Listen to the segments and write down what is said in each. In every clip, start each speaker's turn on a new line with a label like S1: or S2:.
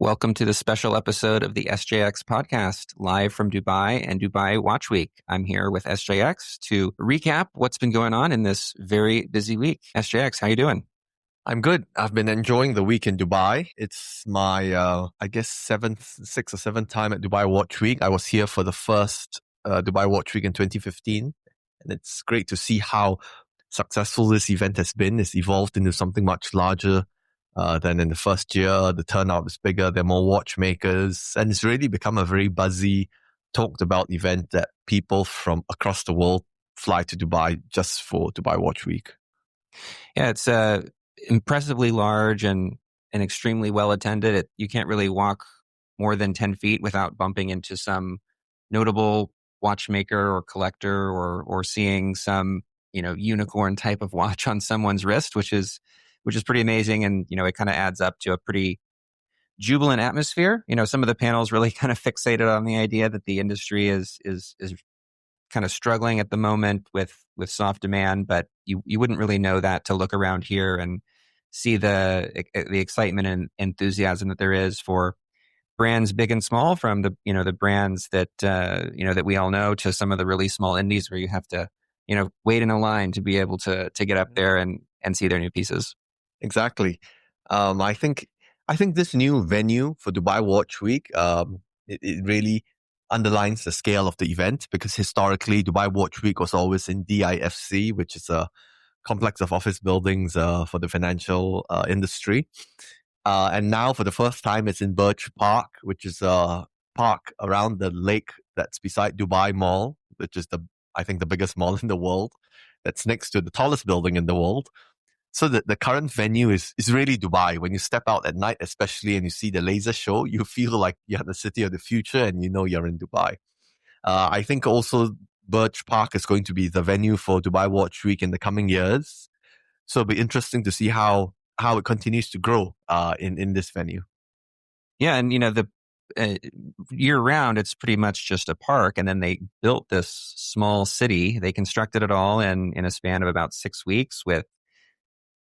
S1: Welcome to the special episode of the SJX Podcast, live from Dubai and Dubai Watch Week. I'm here with SJX to recap what's been going on in this very busy week. SJX, how you doing?
S2: I'm good. I've been enjoying the week in Dubai. It's my, sixth or seventh time at Dubai Watch Week. I was here for the first Dubai Watch Week in 2015. And it's great to see how successful this event has been. It's evolved into something much larger than in the first year. The turnout is bigger. There are more watchmakers. And it's really become a very buzzy, talked about event that people from across the world fly to Dubai just for Dubai Watch Week.
S1: Yeah, it's impressively large and extremely well attended. You can't really walk more than 10 feet without bumping into some notable watchmaker or collector or seeing some, unicorn type of watch on someone's wrist, which is pretty amazing. And, it kind of adds up to a pretty jubilant atmosphere. Some of the panels really kind of fixated on the idea that the industry is kind of struggling at the moment with soft demand, but you wouldn't really know that to look around here and see the excitement and enthusiasm that there is for brands big and small, from the brands that that we all know to some of the really small indies where you have to wait in a line to be able to get up there and see their new pieces.
S2: Exactly. I think this new venue for Dubai Watch Week, it really underlines the scale of the event, because historically Dubai Watch Week was always in DIFC, which is a complex of office buildings for the financial industry. And now for the first time it's in Burj Park, which is a park around the lake that's beside Dubai Mall, which is I think the biggest mall in the world, that's next to the tallest building in the world. So the current venue is really Dubai. When you step out at night, especially, and you see the laser show, you feel like you're at the city of the future and you're in Dubai. I think also Burj Park is going to be the venue for Dubai Watch Week in the coming years. So it'll be interesting to see how it continues to grow in this venue.
S1: Yeah, and the year round, it's pretty much just a park, and then they built this small city. They constructed it all in a span of about 6 weeks with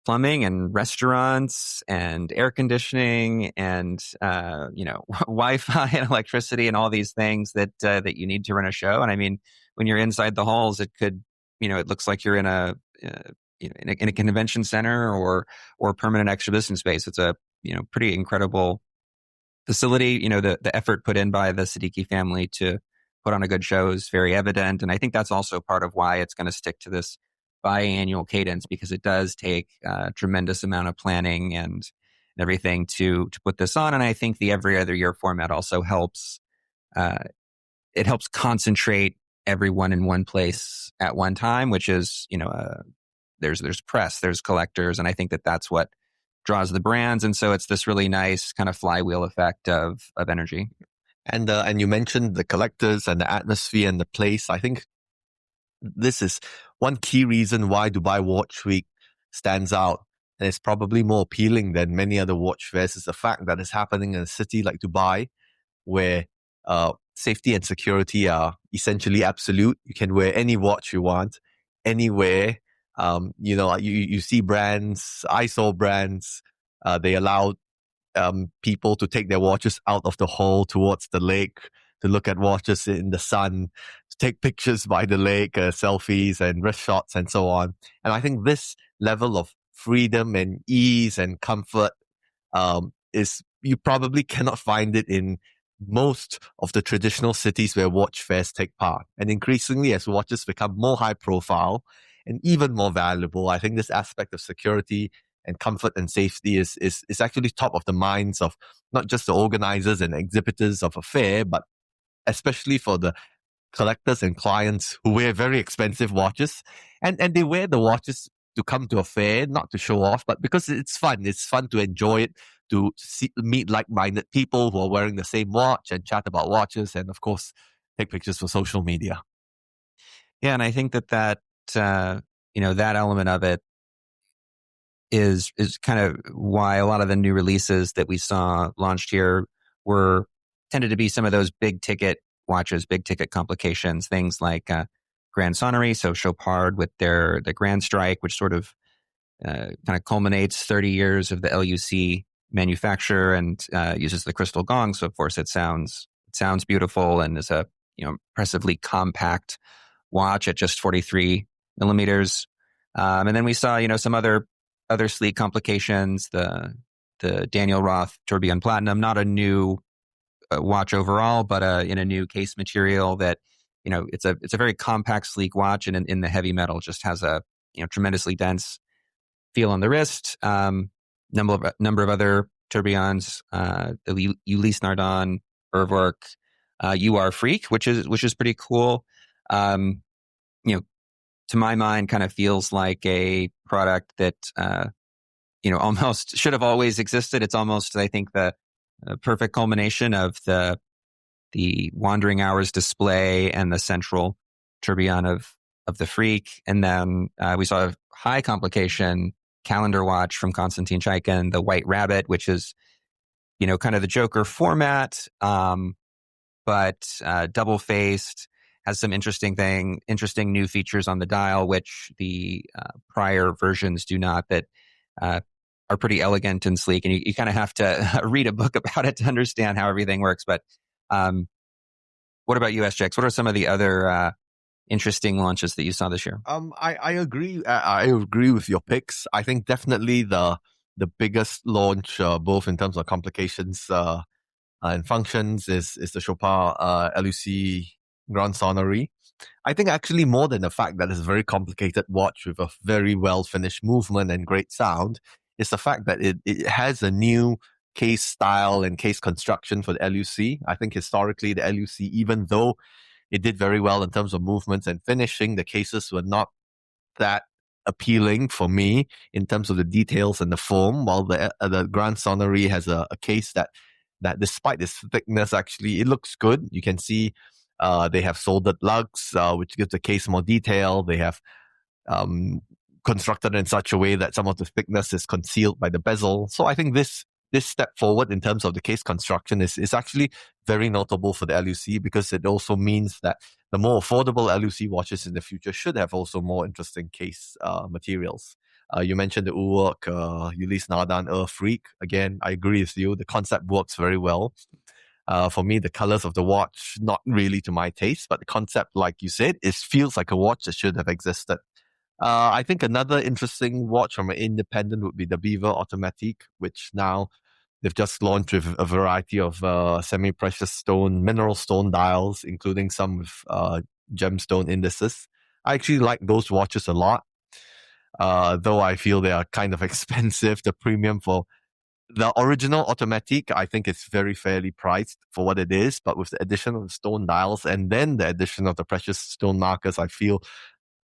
S1: plumbing and restaurants and air conditioning and Wi-Fi and electricity and all these things that you need to run a show. And I mean, when you're inside the halls, it could it looks like you're in a convention center or permanent exhibition space. It's a pretty incredible facility. The effort put in by the Siddiqui family to put on a good show is very evident, and I think that's also part of why it's going to stick to this biannual cadence, because it does take a tremendous amount of planning and everything to put this on. And I think the every other year format also helps. It helps concentrate everyone in one place at one time, which is there's press, there's collectors, and I think that's what draws the brands. And so it's this really nice kind of flywheel effect of energy.
S2: And you mentioned the collectors and the atmosphere and the place. I think this is one key reason why Dubai Watch Week stands out, and it's probably more appealing than many other watch fairs, is the fact that it's happening in a city like Dubai, where safety and security are essentially absolute. You can wear any watch you want, anywhere. You see brands, I saw brands, they allowed people to take their watches out of the hall towards the lake, to look at watches in the sun, to take pictures by the lake, selfies and wrist shots and so on. And I think this level of freedom and ease and comfort you probably cannot find it in most of the traditional cities where watch fairs take part. And increasingly, as watches become more high profile and even more valuable, I think this aspect of security and comfort and safety is actually top of the minds of not just the organizers and exhibitors of a fair, but especially for the collectors and clients who wear very expensive watches. And they wear the watches to come to a fair, not to show off, but because it's fun. It's fun to enjoy it, to meet like-minded people who are wearing the same watch and chat about watches, and of course, take pictures for social media.
S1: Yeah, and I think that element of it is kind of why a lot of the new releases that we saw launched here tended to be some of those big ticket watches, big ticket complications, things like Grand Sonnery, so Chopard with the Grand Strike, which sort of kind of culminates 30 years of the LUC manufacture and uses the crystal gong. So of course it sounds beautiful and is a impressively compact watch at just 43 millimeters. And then we saw some other sleek complications. The Daniel Roth Tourbillon Platinum, not a new watch overall, but in a new case material that it's a very compact, sleek watch, and in the heavy metal just has a tremendously dense feel on the wrist. Number of other tourbillons, the Ulysse Nardin, Irvwork, UR Freak, which is pretty cool. To my mind, kind of feels like a product that almost should have always existed. It's almost, I think, the perfect culmination of the Wandering Hours display and the central tourbillon of the Freak. And then we saw a high complication calendar watch from Konstantin Chaikin, the White Rabbit, which is kind of the Joker format, but double faced, has some interesting new features on the dial, which the prior versions do not, that are pretty elegant and sleek. And you kind of have to read a book about it to understand how everything works. But what about you, SJX? What are some of the other interesting launches that you saw this year?
S2: I agree. I agree with your picks. I think definitely the biggest launch, both in terms of complications and functions, is the Chopard LUC Grand Sonnerie. I think actually more than the fact that it's a very complicated watch with a very well finished movement and great sound, is the fact that it has a new case style and case construction for the LUC. I think historically the LUC, even though it did very well in terms of movements and finishing, the cases were not that appealing for me in terms of the details and the form, while the Grand Sonnerie has a case that despite its thickness, actually it looks good. You can see they have soldered lugs, which gives the case more detail. They have constructed in such a way that some of the thickness is concealed by the bezel. So I think this step forward in terms of the case construction is actually very notable for the LUC, because it also means that the more affordable LUC watches in the future should have also more interesting case materials. You mentioned the Urwerk Ulysse Nardin Freak. Again, I agree with you. The concept works very well. For me, the colors of the watch, not really to my taste, but the concept, like you said, it feels like a watch that should have existed. I think another interesting watch from an independent would be the Beaver Automatique, which now they've just launched with a variety of semi-precious stone, mineral stone dials, including some with gemstone indices. I actually like those watches a lot, though I feel they are kind of expensive. The premium for the original Automatique, I think it's very fairly priced for what it is, but with the addition of the stone dials and then the addition of the precious stone markers, I feel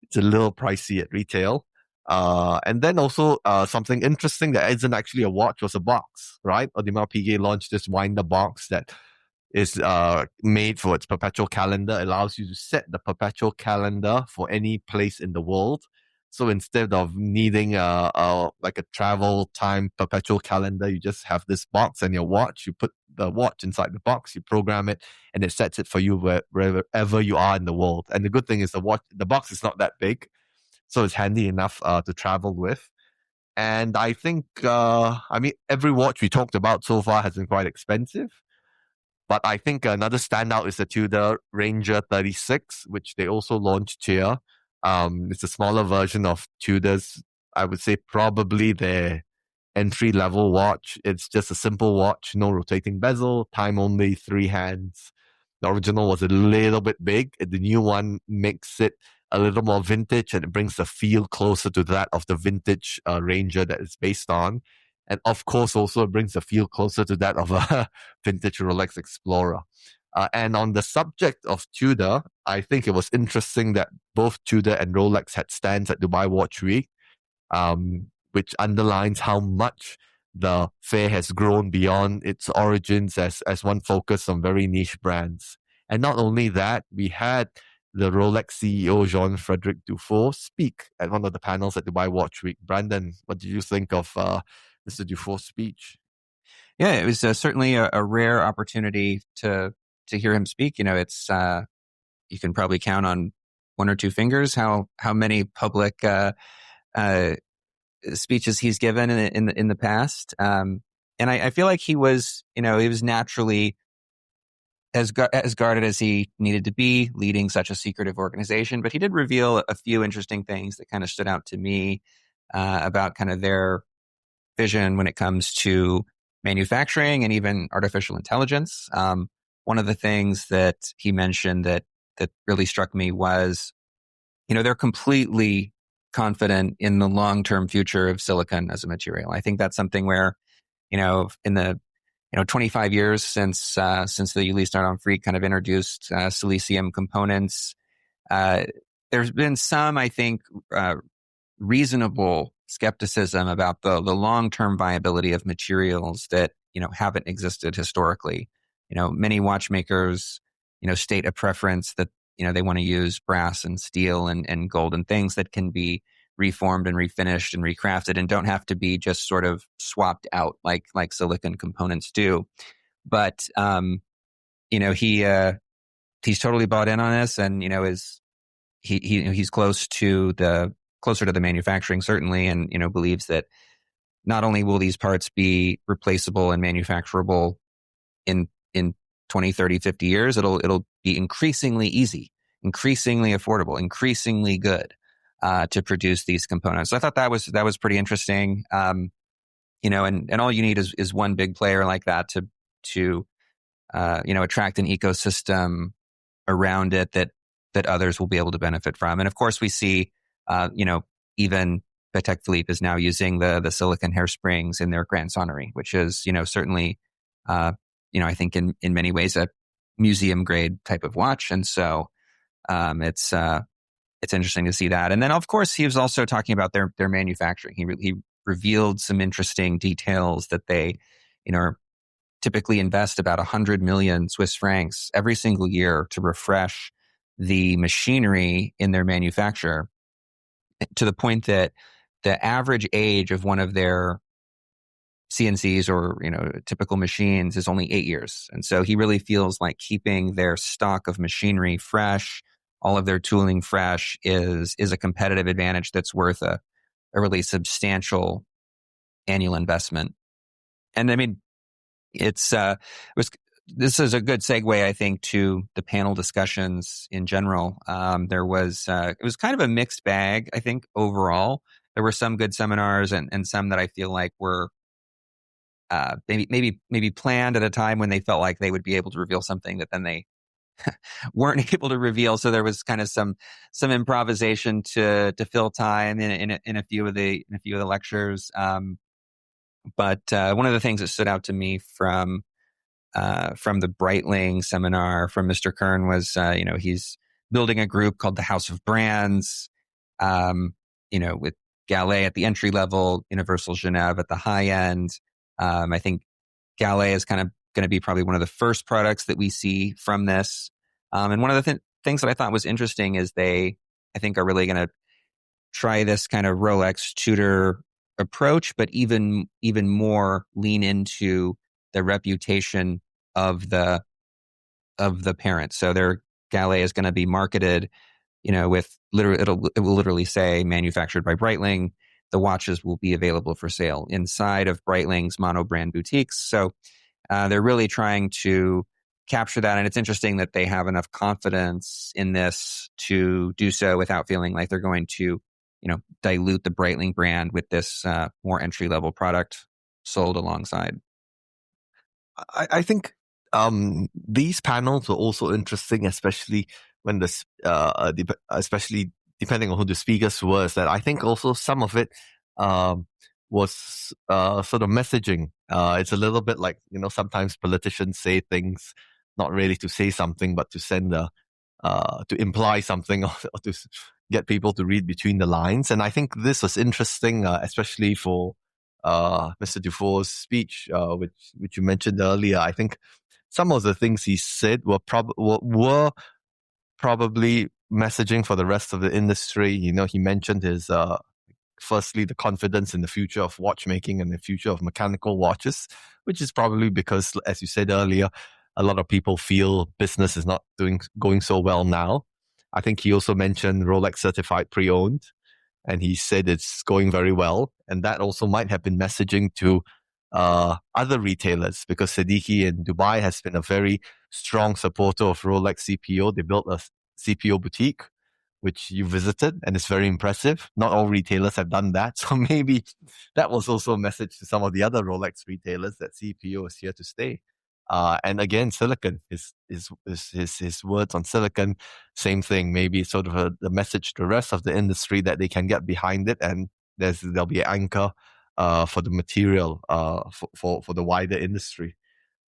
S2: it's a little pricey at retail. And then also something interesting that isn't actually a watch, was a box, right? Audemars Piguet launched this winder box that is made for its perpetual calendar. It allows you to set the perpetual calendar for any place in the world. So instead of needing like a travel time perpetual calendar, you just have this box and your watch. You put the watch inside the box, you program it, and it sets it for you wherever you are in the world. And the good thing is the box is not that big, so it's handy enough to travel with. And I think, every watch we talked about so far has been quite expensive. But I think another standout is the Tudor Ranger 36, which they also launched here. It's a smaller version of Tudor's. I would say probably their entry-level watch. It's just a simple watch, no rotating bezel, time only, 3 hands. The original was a little bit big. The new one makes it a little more vintage, and it brings the feel closer to that of the vintage Ranger that it's based on. And of course, also it brings the feel closer to that of a vintage Rolex Explorer. And on the subject of Tudor, I think it was interesting that both Tudor and Rolex had stands at Dubai Watch Week, which underlines how much the fair has grown beyond its origins as one focus on very niche brands. And not only that, we had the Rolex CEO Jean-Frédéric Dufour speak at one of the panels at Dubai Watch Week. Brandon, what did you think of Mr. Dufour's speech?
S1: Yeah, it was certainly a rare opportunity to hear him speak. It's you can probably count on 1 or 2 fingers how many public speeches he's given in the past. And I feel like he was naturally as guarded as he needed to be, leading such a secretive organization. But he did reveal a few interesting things that kind of stood out to me about kind of their vision when it comes to manufacturing and even artificial intelligence. One of the things that he mentioned that really struck me was, they're completely confident in the long-term future of silicon as a material. I think that's something where, in the 25 years since the Uli Start-on-Freak kind of introduced silicium components, there's been some, I think, reasonable skepticism about the long-term viability of materials that, haven't existed historically. Many watchmakers, state a preference that, they want to use brass and steel and gold and things that can be reformed and refinished and recrafted and don't have to be just sort of swapped out like silicon components do. But, he's totally bought in on this and, he's closer to the manufacturing, certainly, and, believes that not only will these parts be replaceable and manufacturable in 20, 30, 50 years, it'll be increasingly easy, increasingly affordable, increasingly good to produce these components. So I thought that was pretty interesting. And all you need is one big player like that to attract an ecosystem around it that others will be able to benefit from. And of course, we see, even Patek Philippe is now using the silicon hairsprings in their Grand Sonnery, which is, certainly, I think in many ways a museum grade type of watch. And so, it's interesting to see that. And then, of course, he was also talking about their manufacturing. He revealed some interesting details that they, typically invest about 100 million Swiss francs every single year to refresh the machinery in their manufacture, to the point that the average age of one of their CNCs or, typical machines is only 8 years. And so he really feels like keeping their stock of machinery fresh, all of their tooling fresh is a competitive advantage that's worth a really substantial annual investment. And I mean, this is a good segue, I think, to the panel discussions in general. It was kind of a mixed bag, I think, overall. There were some good seminars and some that I feel like were maybe planned at a time when they felt like they would be able to reveal something that then they weren't able to reveal. So there was kind of some improvisation to fill time in a few of the lectures. But one of the things that stood out to me from the Breitling seminar from Mr. Kern was, he's building a group called the House of Brands, with Gallet at the entry level, Universal Genève at the high end. I think Gallet is kind of going to be probably one of the first products that we see from this. And one of the things that I thought was interesting is I think, are really going to try this kind of Rolex Tudor approach, but even more lean into the reputation of the parent. So their Gallet is going to be marketed, with it will literally say manufactured by Breitling. The watches will be available for sale inside of Breitling's monobrand boutiques. So they're really trying to capture that. And it's interesting that they have enough confidence in this to do so without feeling like they're going to, dilute the Breitling brand with this more entry-level product sold alongside.
S2: I think these panels were also interesting, especially when especially depending on who the speakers were. That I think also some of it was sort of messaging. It's a little bit like, sometimes politicians say things not really to say something, but to send to imply something or to get people to read between the lines. And I think this was interesting, especially for Mr. Dufour's speech, which you mentioned earlier. I think some of the things he said were probably messaging for the rest of the industry. He mentioned his firstly the confidence in the future of watchmaking and the future of mechanical watches, which is probably because, as you said earlier, a lot of people feel business is not going so well now. I think he also mentioned Rolex certified pre-owned, and he said it's going very well. And that also might have been messaging to other retailers, because Siddiqui in Dubai has been a very strong supporter of Rolex CPO. They built a CPO boutique, which you visited, and it's very impressive. Not all retailers have done that. So maybe that was also a message to some of the other Rolex retailers that CPO is here to stay. And again, silicon, his words on silicon, same thing. Maybe sort of the message to the rest of the industry that they can get behind it, and there'll be an anchor for the material for the wider industry.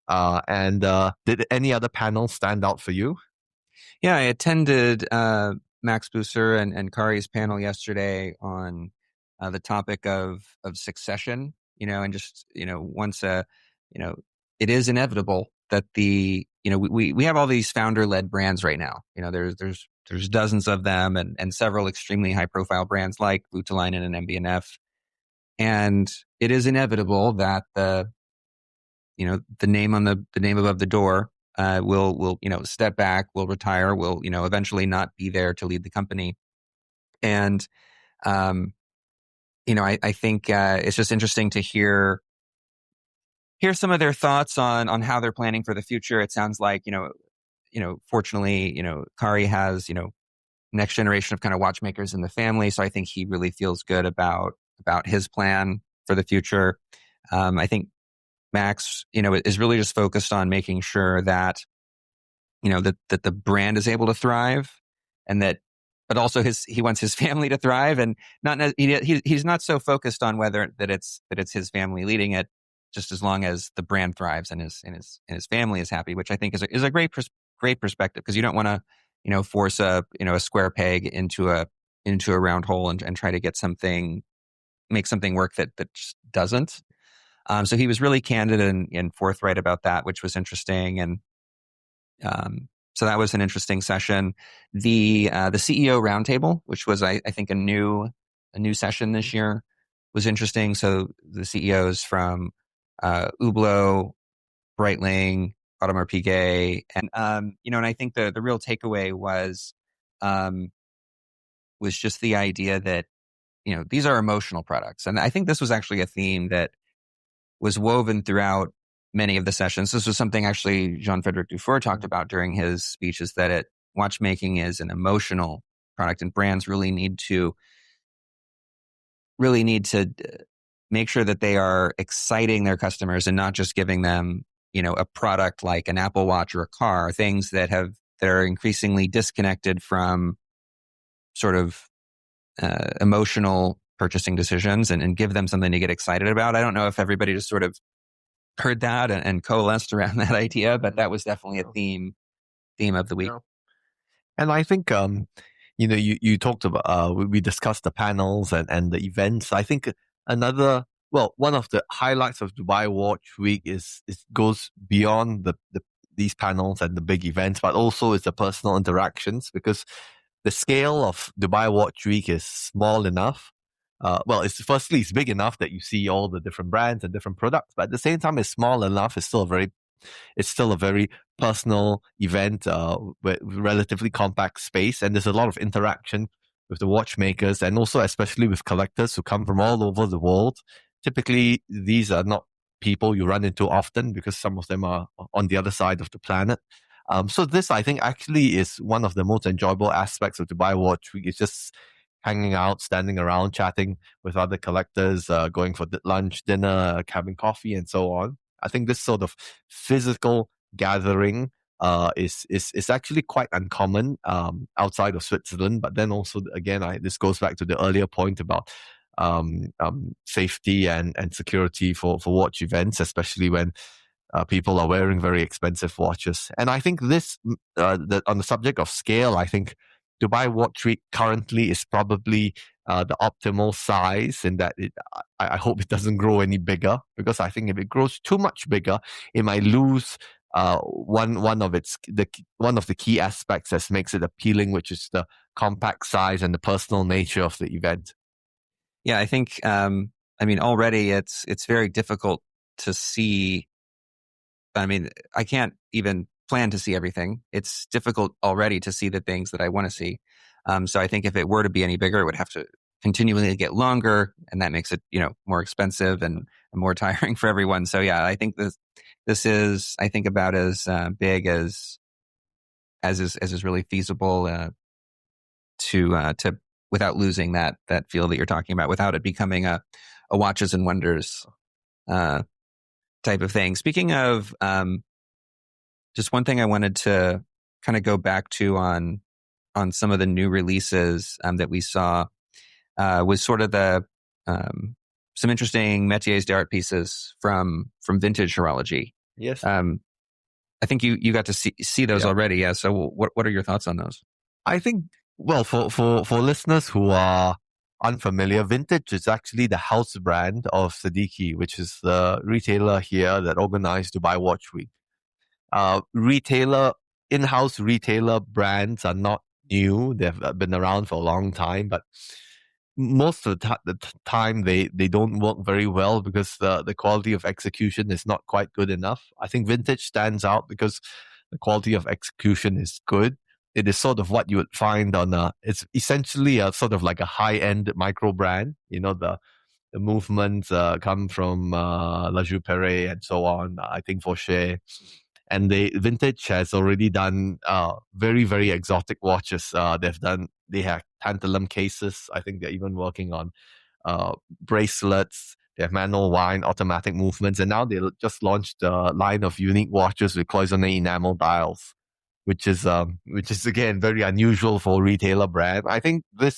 S2: And did any other panels stand out for you?
S1: Yeah, I attended Max Busser and Kari's panel yesterday on the topic of succession. And just once it is inevitable that we have all these founder led brands right now. There's dozens of them and several extremely high profile brands like Voutilainen and MB&F. And it is inevitable that the name above the door will step back, will retire, will eventually not be there to lead the company. And I think it's just interesting to hear some of their thoughts on how they're planning for the future. It sounds like fortunately Kari has next generation of kind of watchmakers in the family, so I think he really feels good about his plan for the future. I think Max, is really just focused on making sure that, that the brand is able to thrive, and but also he wants his family to thrive, and he's not so focused on whether that it's his family leading it, just as long as the brand thrives and his family is happy, which I think is a great perspective, because you don't want to, force a square peg into a round hole and try to make something work that just doesn't. So he was really candid and forthright about that, which was interesting. And so that was an interesting session. The CEO roundtable, which was I think a new session this year, was interesting. So the CEOs from Hublot, Breitling, Audemars Piguet, and and I think the real takeaway was just the idea that these are emotional products, and I think this was actually a theme that was woven throughout many of the sessions. This was something actually Jean-Frédéric Dufour talked about during his speech, is that watchmaking is an emotional product, and brands really need to make sure that they are exciting their customers and not just giving them, a product like an Apple Watch or a car, things that are increasingly disconnected from sort of emotional purchasing decisions, and give them something to get excited about. I don't know if everybody just sort of heard that and coalesced around that idea, but that was definitely a theme of the week.
S2: And I think, you talked about, we discussed the panels and the events. I think one of the highlights of Dubai Watch Week goes beyond these panels and the big events, but also is the personal interactions, because the scale of Dubai Watch Week is small enough. It's big enough that you see all the different brands and different products, but at the same time, it's small enough. It's still a very personal event, with relatively compact space, and there's a lot of interaction with the watchmakers, and also especially with collectors who come from all over the world. Typically, these are not people you run into often, because some of them are on the other side of the planet. So this, I think, actually is one of the most enjoyable aspects of Dubai Watch Week. It's just hanging out, standing around, chatting with other collectors, going for lunch, dinner, having coffee, and so on. I think this sort of physical gathering is actually quite uncommon outside of Switzerland. But then also, again, this goes back to the earlier point about safety and security for watch events, especially when people are wearing very expensive watches. And I think this, on the subject of scale, I think Dubai Watch Week currently is probably the optimal size, in that I hope it doesn't grow any bigger, because I think if it grows too much bigger, it might lose one of the key aspects that makes it appealing, which is the compact size and the personal nature of the event.
S1: Yeah, I think already it's very difficult to see. I can't even plan to see everything. It's difficult already to see the things that I want to see. So I think if it were to be any bigger, it would have to continually get longer, and that makes it, more expensive and more tiring for everyone. So yeah, I think this is, I think, about as big as is really feasible to without losing that feel that you're talking about, without it becoming a watches and wonders type of thing. Speaking of, just one thing I wanted to kind of go back to on some of the new releases that we saw was sort of the some interesting métiers d'art pieces from vintage horology.
S2: Yes.
S1: I think you got to see those already. Yeah. So what are your thoughts on those?
S2: I think, well, for listeners who are unfamiliar, Vintage is actually the house brand of Siddiqui, which is the retailer here that organized Dubai Watch Week. In-house retailer brands are not new. They've been around for a long time, but most of the time they don't work very well because the quality of execution is not quite good enough. I think Vintage stands out because the quality of execution is good. It is sort of what you would find it's essentially a sort of like a high-end micro brand. The movements come from La Joux-Perret and so on. I think Fauché. And Vintage has already done very, very exotic watches. They have tantalum cases. I think they're even working on bracelets. They have manual wind, automatic movements, and now they just launched a line of unique watches with cloisonné enamel dials, which is again very unusual for a retailer brand. I think the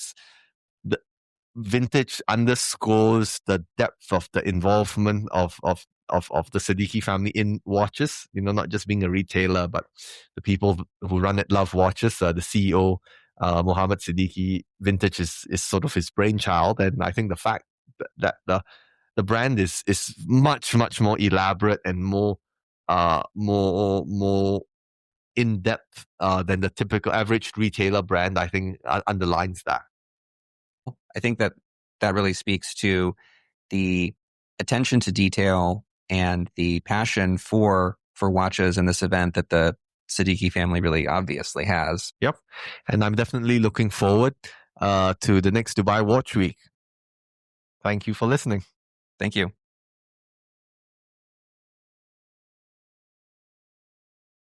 S2: Vintage underscores the depth of the involvement of the Siddiqui family in watches, not just being a retailer, but the people who run it love watches. The CEO, Mohammed Siddiqui, Vintage is sort of his brainchild. And I think the fact that the brand is much, much more elaborate and more in depth than the typical average retailer brand, I think underlines that.
S1: I think that really speaks to the attention to detail and the passion for watches in this event that the Siddiqui family really obviously has.
S2: Yep. And I'm definitely looking forward to the next Dubai Watch Week. Thank you for listening.
S1: Thank you.